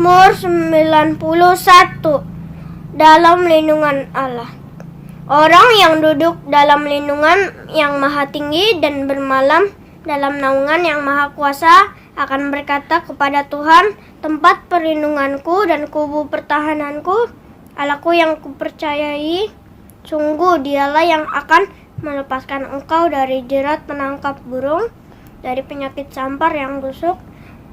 Mazmur 91. Dalam lindungan Allah. Orang yang duduk dalam lindungan yang maha tinggi dan bermalam dalam naungan yang maha kuasa akan berkata kepada Tuhan, tempat perlindunganku dan kubu pertahananku, Allahku yang kupercayai, sungguh dialah yang akan melepaskan engkau dari jerat penangkap burung, dari penyakit sampar yang busuk.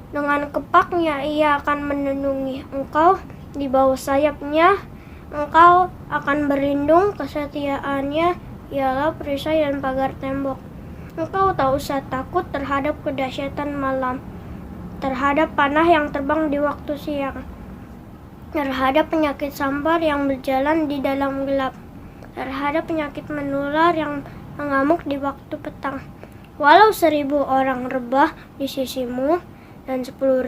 Dengan kepaknya ia akan melindungi engkau, di bawah sayapnya engkau akan berlindung. Kesetiaannya ialah perisai dan pagar tembok. Engkau tak usah takut terhadap kedahsyatan malam, terhadap panah yang terbang di waktu siang, terhadap penyakit sampar yang berjalan di dalam gelap, terhadap penyakit menular yang mengamuk di waktu petang. Walau 1.000 orang rebah di sisimu dan 10.000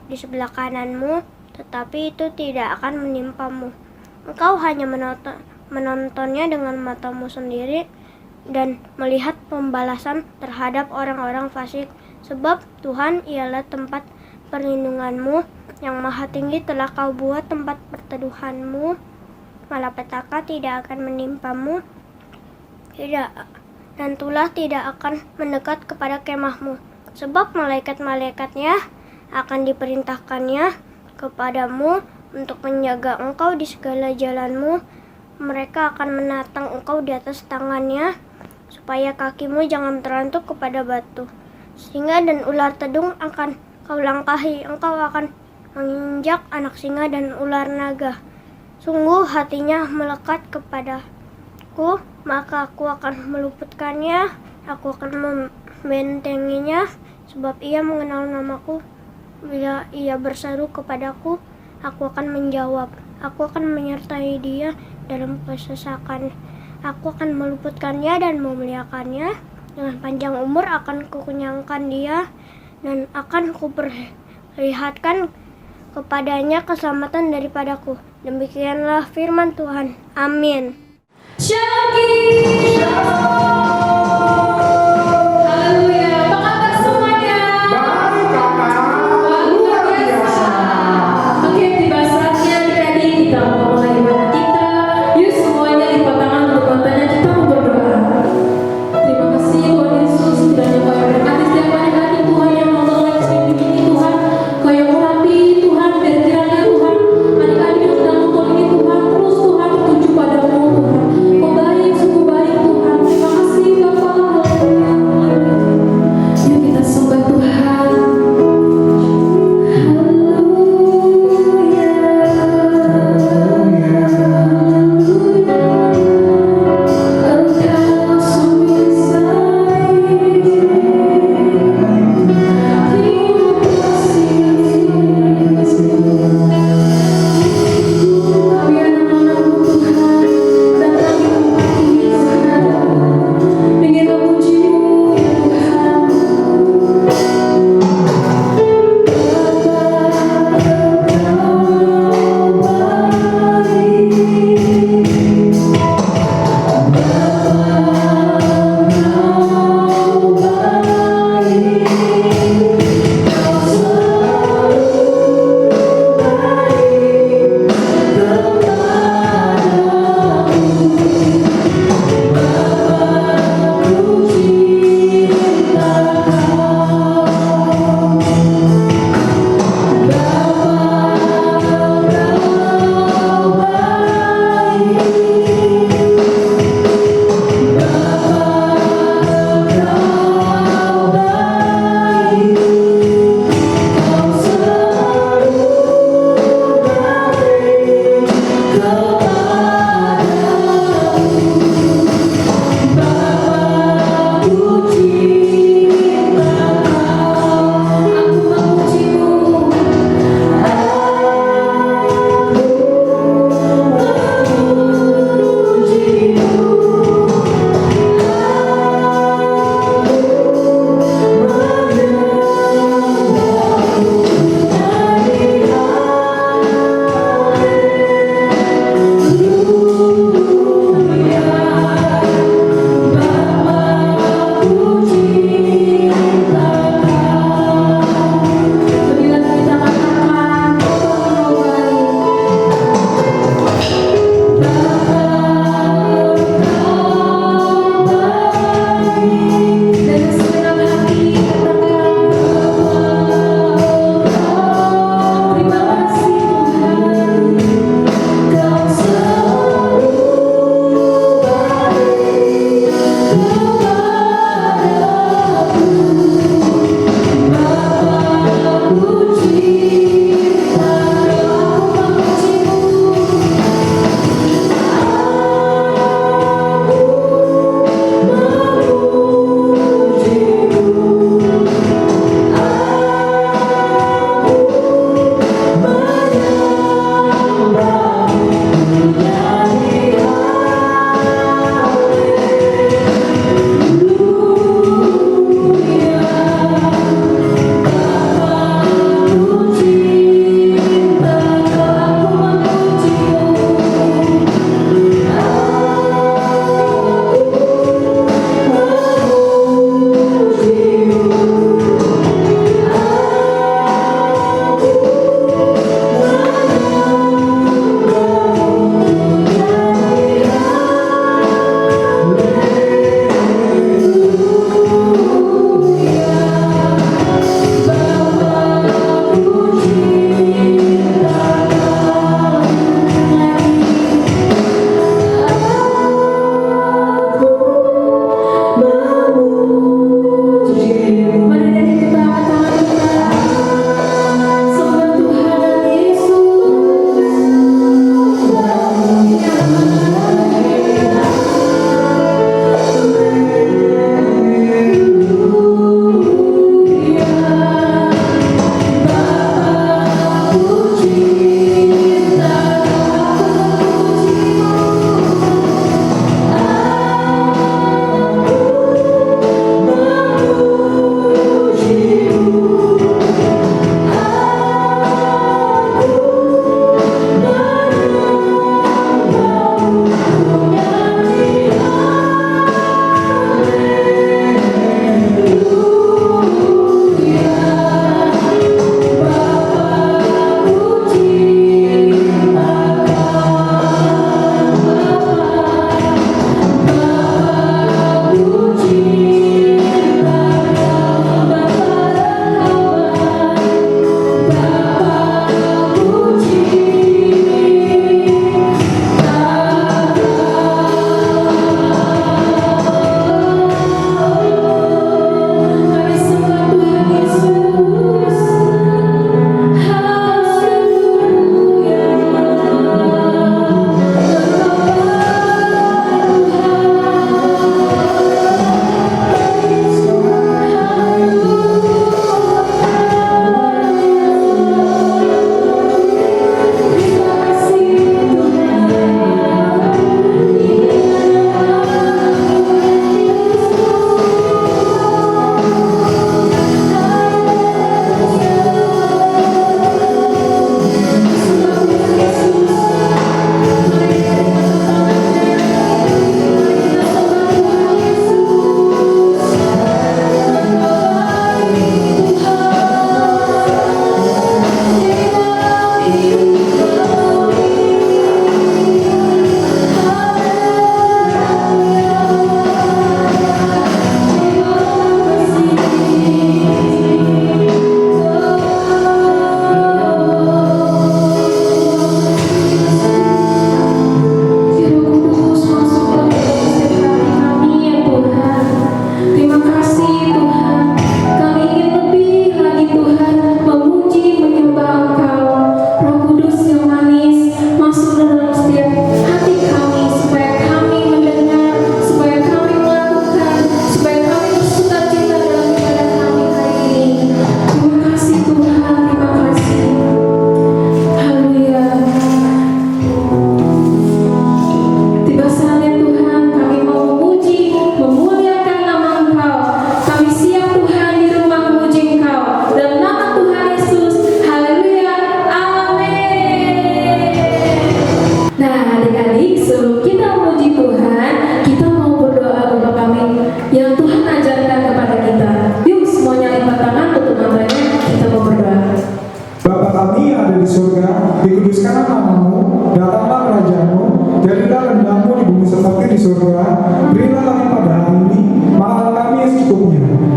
di sebelah kananmu, tetapi itu tidak akan menimpamu. Engkau hanya menontonnya dengan matamu sendiri dan melihat pembalasan terhadap orang-orang fasik. Sebab Tuhan ialah tempat perlindunganmu, yang maha tinggi telah kau buat tempat perteduhanmu. Malapetaka tidak akan menimpamu, dan tulah tidak akan mendekat kepada kemahmu. Sebab malaikat-malaikatnya akan diperintahkannya kepadamu untuk menjaga engkau di segala jalanmu. Mereka akan menatang engkau di atas tangannya, supaya kakimu jangan terantuk kepada batu. Singa dan ular tedung akan kau langkahi, engkau akan menginjak anak singa dan ular naga. Sungguh hatinya melekat kepadaku, maka aku akan meluputkannya, aku akan membentenginya, sebab ia mengenal namaku. Bila ia berseru kepadaku, aku akan menjawab. Aku akan menyertai dia dalam kesesakan. Aku akan meluputkannya dan memuliakannya. Dengan panjang umur akan kukenyangkan dia, dan akan kuperlihatkan kepadanya keselamatan daripadaku. Demikianlah firman Tuhan. Amin. Tuhan, terus Tuhan tertuju padamu Tuhan. Kau baik, sungguh baik Tuhan. Terima kasih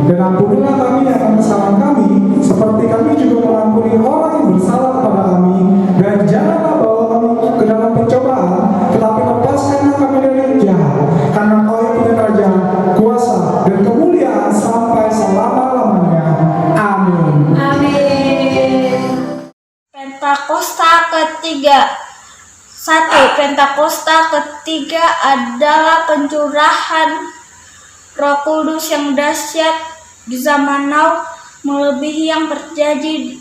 Dan ampunilah kami akan kesalahan kami, seperti kami juga mengampuni orang yang bersalah kepada kami. Dan janganlah bawa kami ke dalam pencobaan, tetapi lepaskanlah kami dari yang jahat. Karena Kau yang punya kerajaan, kuasa, dan kemuliaan sampai selama-lamanya. Amin. Amin. Pentakosta ketiga. 1. Pentakosta ketiga adalah pencurahan Roh Kudus yang dahsyat di zaman now, melebihi yang terjadi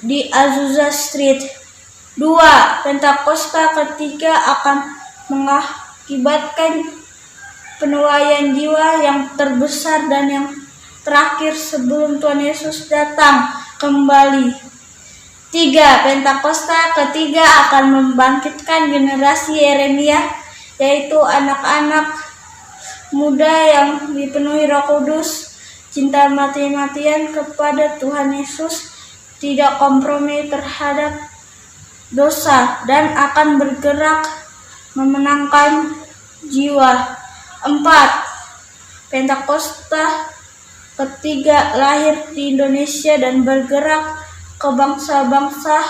di Azusa Street. 2. Pentakosta ketiga akan mengakibatkan penuaian jiwa yang terbesar dan yang terakhir sebelum Tuhan Yesus datang kembali. 3. Pentakosta ketiga akan membangkitkan generasi Yeremia, yaitu anak-anak muda yang dipenuhi Roh Kudus, cinta mati-matian kepada Tuhan Yesus, tidak kompromi terhadap dosa, dan akan bergerak memenangkan jiwa. 4. Pentakosta ketiga lahir di Indonesia dan bergerak ke bangsa-bangsa.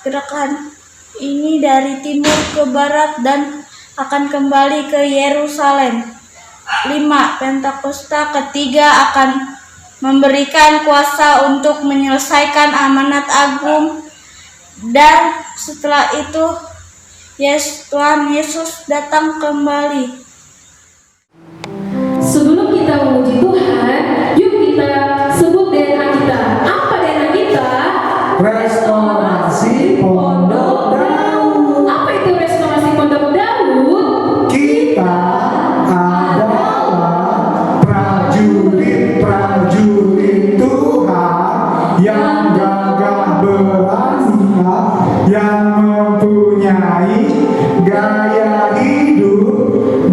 Gerakan ini dari timur ke barat dan akan kembali ke Yerusalem. 5. Pentakosta ketiga akan memberikan kuasa untuk menyelesaikan amanat agung, dan setelah itu Tuhan Yesus datang kembali. Sebelum kita memuji Tuhan, yuk kita sebut DNA kita. Apa DNA kita? Restorasi Pondok Daud. Apa itu restorasi Pondok Daud? Kita adalah prajurit-prajurit Tuhan yang gagah berani, yang mempunyai gaya hidup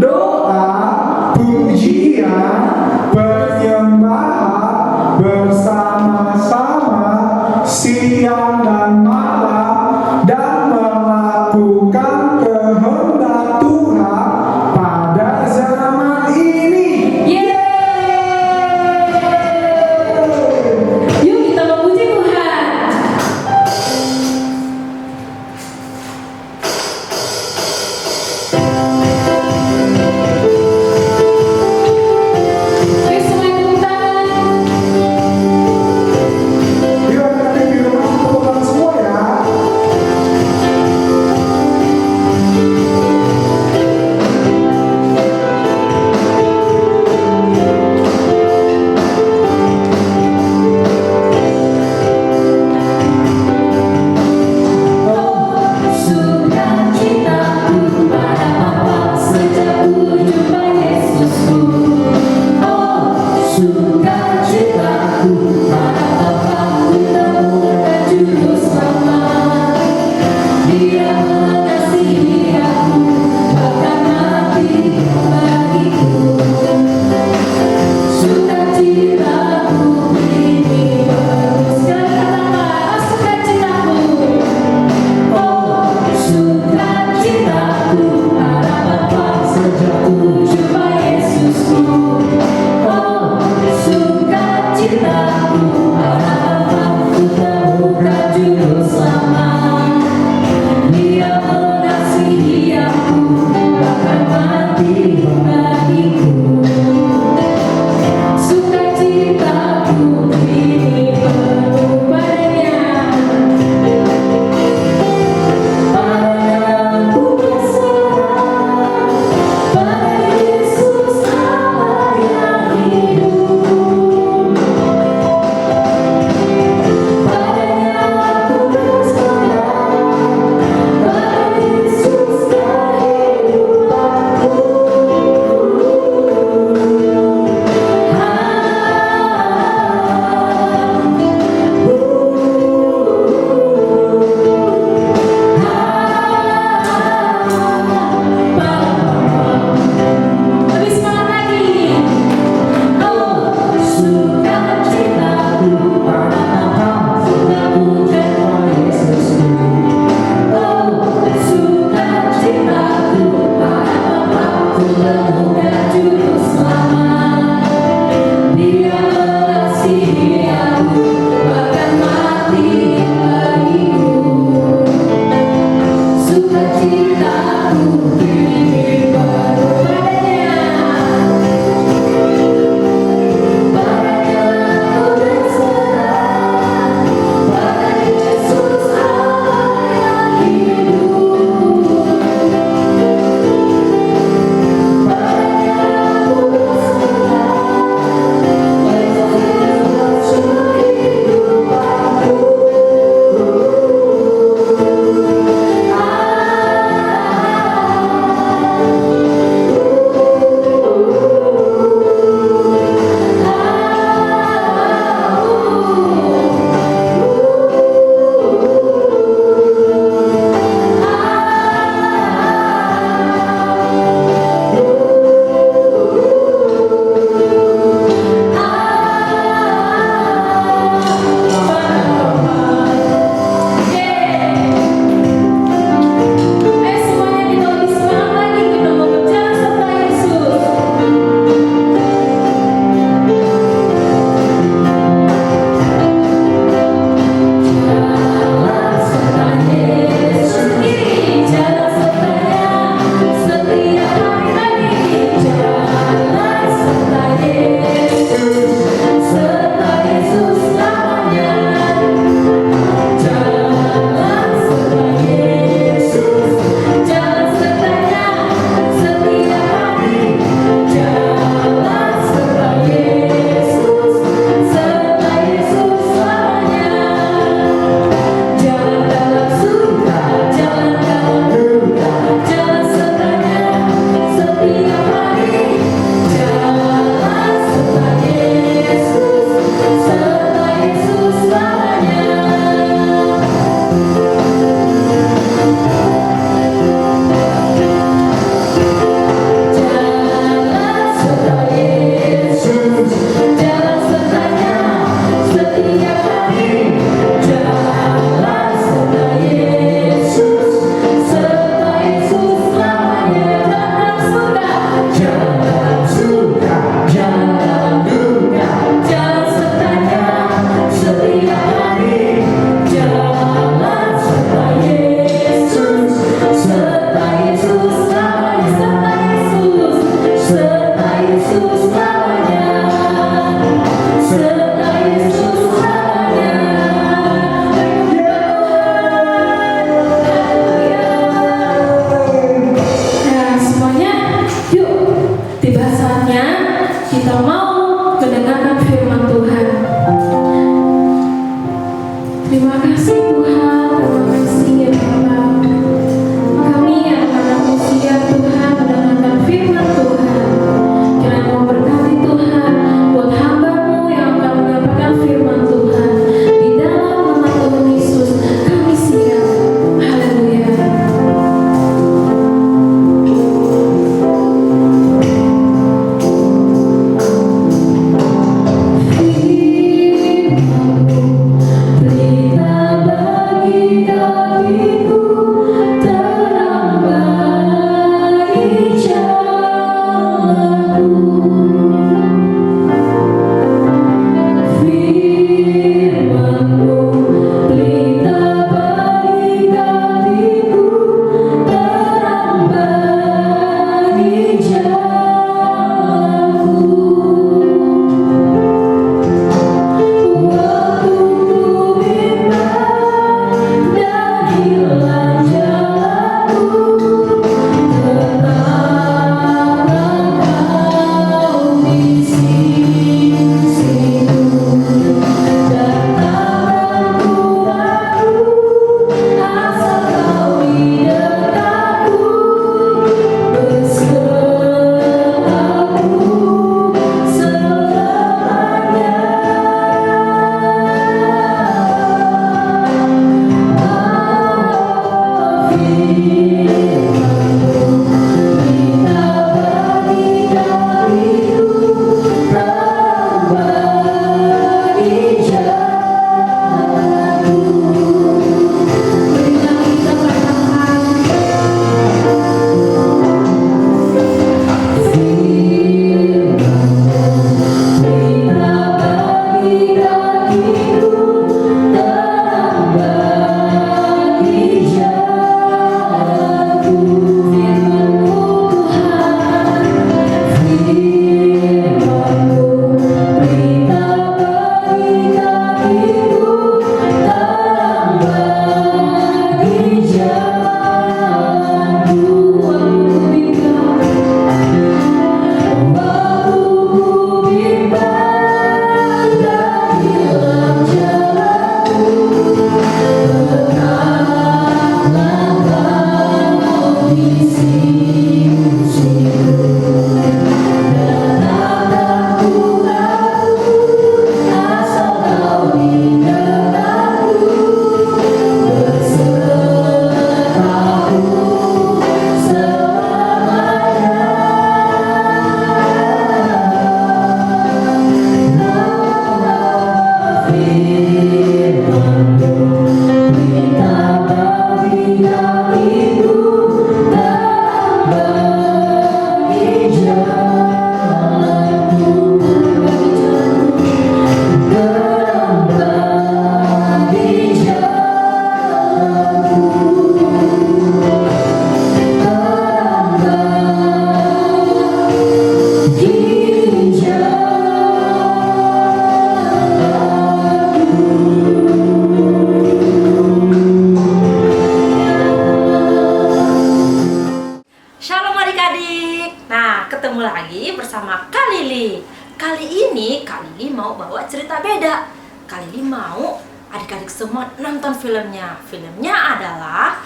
bawa cerita beda. Kali ini mau adik-adik semua nonton filmnya. Filmnya adalah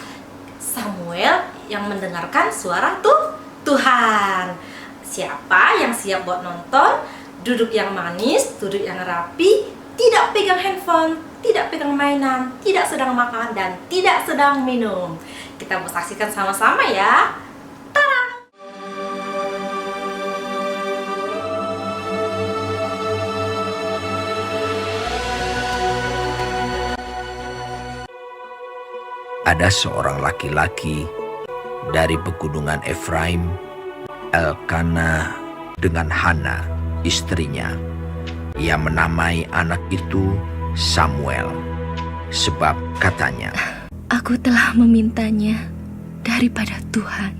Samuel yang mendengarkan suara Tuhan. Siapa yang siap buat nonton? Duduk yang manis, duduk yang rapi, tidak pegang handphone, tidak pegang mainan, tidak sedang makan, dan tidak sedang minum. Kita mau saksikan sama-sama ya. Ada seorang laki-laki dari pegunungan Efraim, Elkana dengan Hana, istrinya. Ia menamai anak itu Samuel, sebab katanya, Aku telah memintanya daripada Tuhan.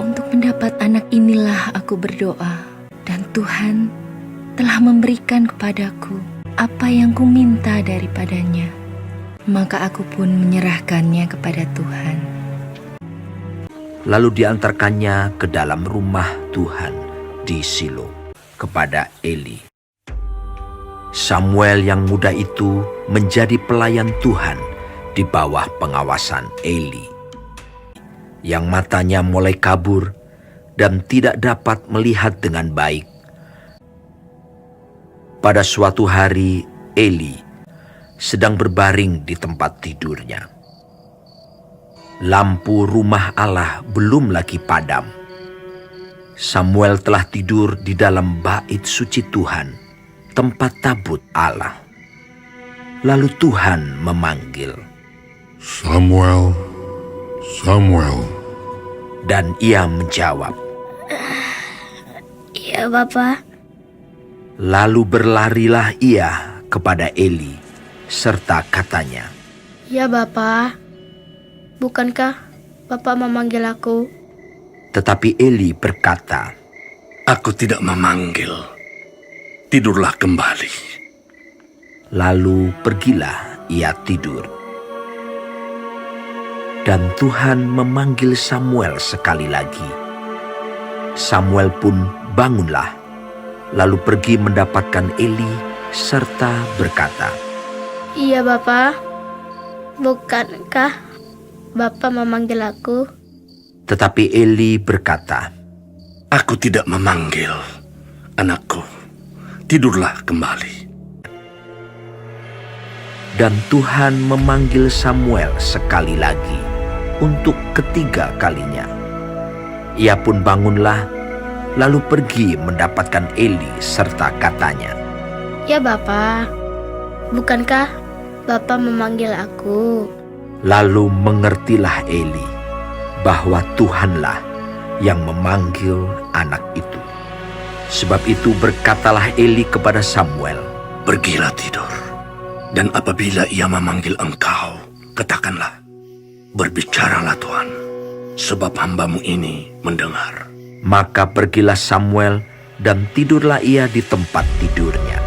Untuk mendapat anak inilah aku berdoa, dan Tuhan telah memberikan kepadaku apa yang kuminta daripadanya. Maka aku pun menyerahkannya kepada Tuhan. lalu diantarkannya ke dalam rumah Tuhan di Silo kepada Eli. Samuel yang muda itu menjadi pelayan Tuhan di bawah pengawasan Eli, yang matanya mulai kabur dan tidak dapat melihat dengan baik. Pada suatu hari, Eli sedang berbaring di tempat tidurnya. Lampu rumah Allah belum lagi padam. Samuel telah tidur di dalam bait suci Tuhan, tempat tabut Allah. Lalu Tuhan memanggil, Samuel, Samuel. dan ia menjawab, Iya, Bapak. lalu berlarilah ia kepada Eli, serta katanya, Ya, Bapak. Bukankah Bapak memanggil aku? tetapi Eli berkata, Aku tidak memanggil. Tidurlah kembali. lalu pergilah ia tidur. Dan Tuhan memanggil Samuel sekali lagi. Samuel pun bangunlah, lalu pergi mendapatkan Eli serta berkata, Iya, Bapak. Bukankah Bapak memanggil aku? tetapi Eli berkata, Aku tidak memanggil. Anakku, tidurlah kembali. dan Tuhan memanggil Samuel sekali lagi untuk ketiga kalinya. Ia pun bangunlah, lalu pergi mendapatkan Eli serta katanya, Ya, Bapak. Bukankah Bapak memanggil aku? lalu mengertilah Eli bahwa Tuhanlah yang memanggil anak itu. Sebab itu berkatalah Eli kepada Samuel, Pergilah tidur. Dan apabila ia memanggil engkau, katakanlah, Berbicaralah Tuhan, sebab hambamu ini mendengar. maka pergilah Samuel dan tidurlah ia di tempat tidurnya.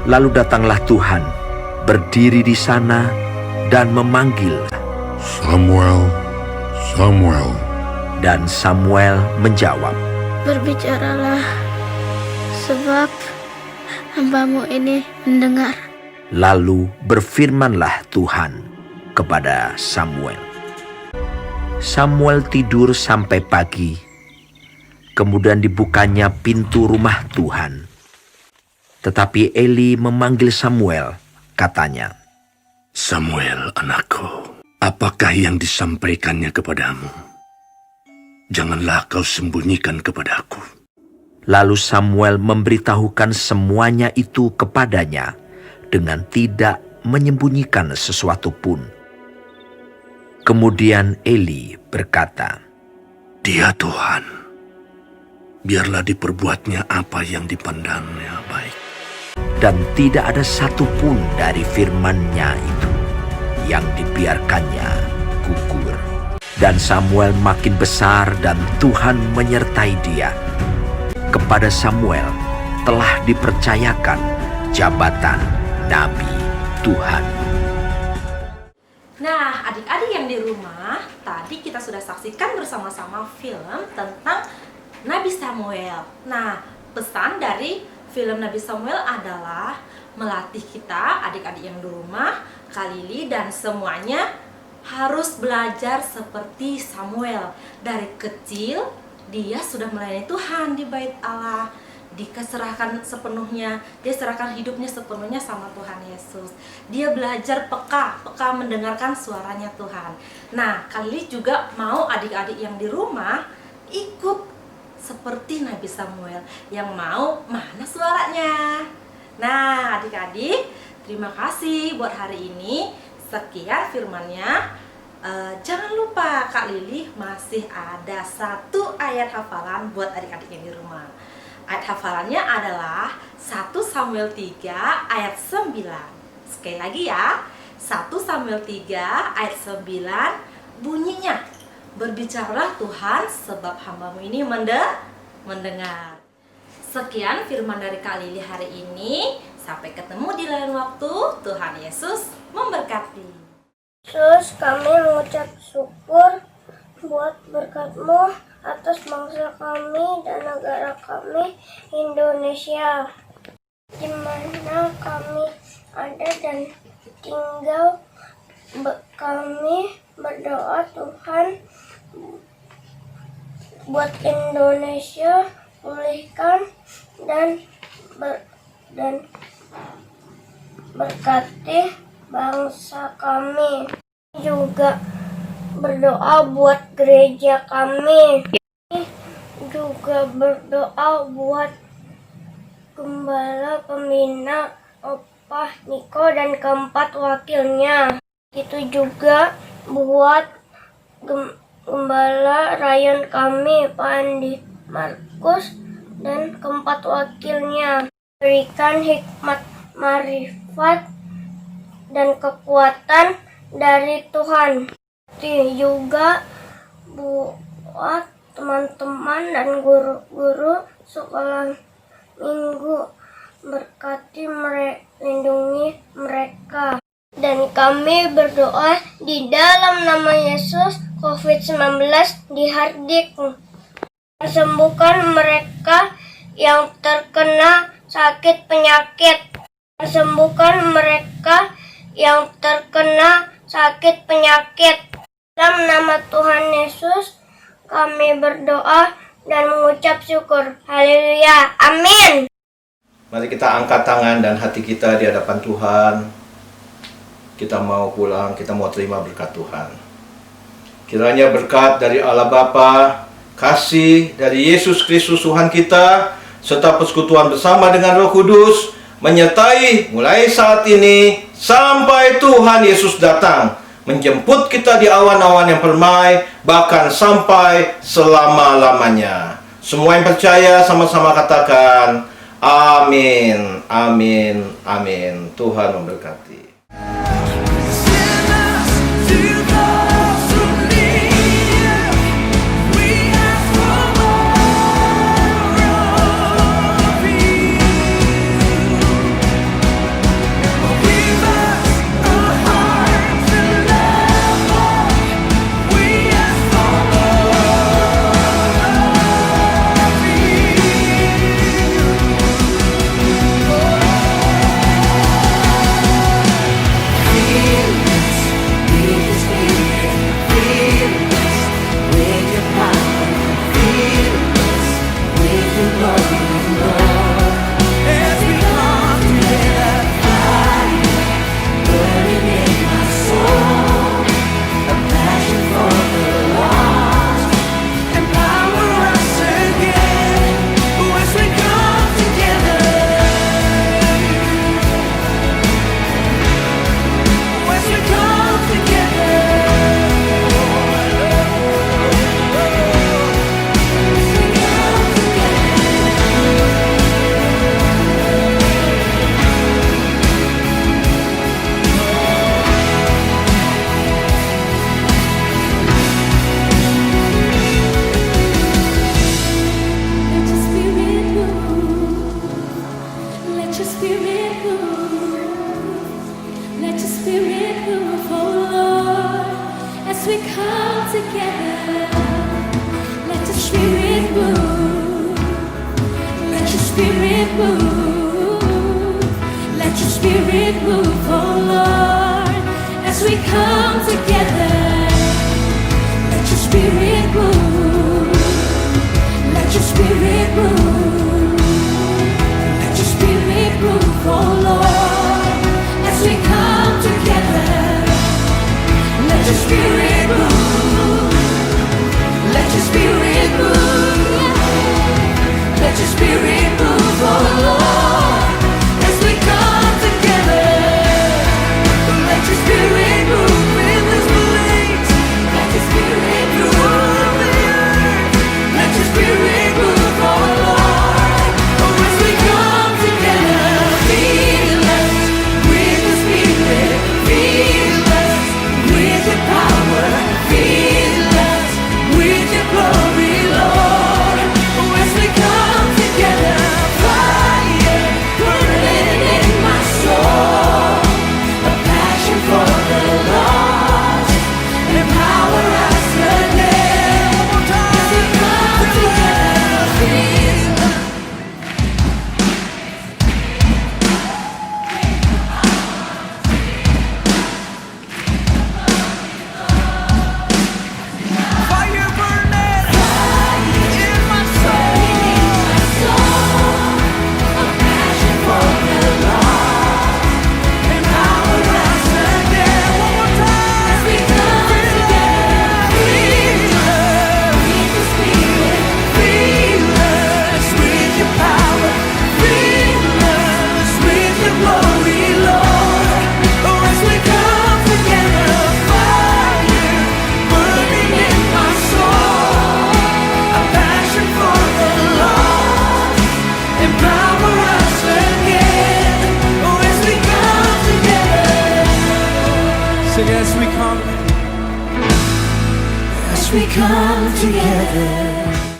Lalu datanglah Tuhan, berdiri di sana dan memanggil, Samuel, Samuel. dan Samuel menjawab, Berbicaralah, sebab hambamu ini mendengar. Lalu berfirmanlah Tuhan kepada Samuel. Samuel tidur sampai pagi. Kemudian dibukanya pintu rumah Tuhan. Tetapi Eli memanggil Samuel, katanya, Samuel, anakku, apakah yang disampaikannya kepadamu? Janganlah kau sembunyikan kepadaku. Lalu Samuel memberitahukan semuanya itu kepadanya dengan tidak menyembunyikan sesuatu pun. Kemudian Eli berkata, Dia Tuhan, biarlah diperbuatnya apa yang dipandangnya baik. dan tidak ada satupun dari firman-Nya itu yang dibiarkannya gugur. Dan Samuel makin besar dan Tuhan menyertai dia. Kepada Samuel telah dipercayakan jabatan Nabi Tuhan. Nah, adik-adik yang di rumah, tadi kita sudah saksikan bersama-sama film tentang Nabi Samuel. Nah, pesan dari film Nabi Samuel adalah melatih kita, adik-adik yang di rumah, Kak Lili dan semuanya harus belajar seperti Samuel. Dari kecil dia sudah melayani Tuhan di bait Allah, dikeserahkan sepenuhnya, dia serahkan hidupnya sepenuhnya sama Tuhan Yesus. Dia belajar peka mendengarkan suaranya Tuhan. Nah, Kak Lili juga mau adik-adik yang di rumah ikut seperti Nabi Samuel yang mau mana suaranya. Nah, adik-adik, terima kasih buat hari ini. Sekian firmannya. Jangan lupa Kak Lili masih ada satu ayat hafalan buat adik-adik yang di rumah. Ayat hafalannya adalah 1 Samuel 3 ayat 9. Sekali lagi ya, 1 Samuel 3 ayat 9 bunyinya, berbicaralah Tuhan sebab hambamu ini mendengar. Sekian firman dari Kak Lili hari ini. Sampai ketemu di lain waktu. Tuhan Yesus memberkati. Yesus, kami mengucap syukur buat berkat-Mu atas bangsa kami dan negara kami, Indonesia, di mana kami ada dan tinggal. Kami berdoa Tuhan buat Indonesia, pulihkan dan berkati bangsa kami. Juga berdoa buat gereja kami. Juga berdoa buat gembala pembina Opa Niko dan keempat wakilnya. Itu juga buat gembala rayon kami, Pak Andi Markus dan keempat wakilnya. Berikan hikmat, marifat, dan kekuatan dari Tuhan. Juga buat teman-teman dan guru-guru sekolah minggu, berkati lindungi mereka. Dan kami berdoa di dalam nama Yesus, COVID-19 dihardik. Sembuhkan mereka yang terkena sakit penyakit. Sembuhkan mereka yang terkena sakit penyakit. Dalam nama Tuhan Yesus kami berdoa dan mengucap syukur. Haleluya. Amin. Mari kita angkat tangan dan hati kita di hadapan Tuhan. Kita mau pulang, kita mau terima berkat Tuhan. Kiranya berkat dari Allah Bapa, kasih dari Yesus Kristus Tuhan kita, serta persekutuan bersama dengan Roh Kudus menyertai mulai saat ini sampai Tuhan Yesus datang menjemput kita di awan-awan yang permai, bahkan sampai selama-lamanya. Semua yang percaya sama-sama katakan amin, amin, amin. Tuhan memberkati. Together, let the Spirit move. Let your Spirit move. Let your Spirit move, oh Lord, as we come together. Let your Spirit move. Let your Spirit move. Let your Spirit move, oh Lord, as we come together. Let your Spirit move. Let your Spirit move. Let your Spirit move, oh Lord, as we come together. Let your Spirit move in this place. Let your Spirit move the earth. Let your Spirit move, oh Lord, as we come together. Fill us with the Spirit. Fill us with your power. Fill us with your glory, Lord, as we come together. Fire burning in my soul, a passion for the lost. Empower us again as we come together. Fill us. Fire burning in my soul. A passion for the lost. Empower us again. One more time. As we come together. Fill us with the Spirit. Fill us with your power. Fill us with your glory, Lord. Oh, as we come together. Fire burning in my soul. A passion for the lost. Empower us again. Oh, as we come together. Sing as we come. As we come together.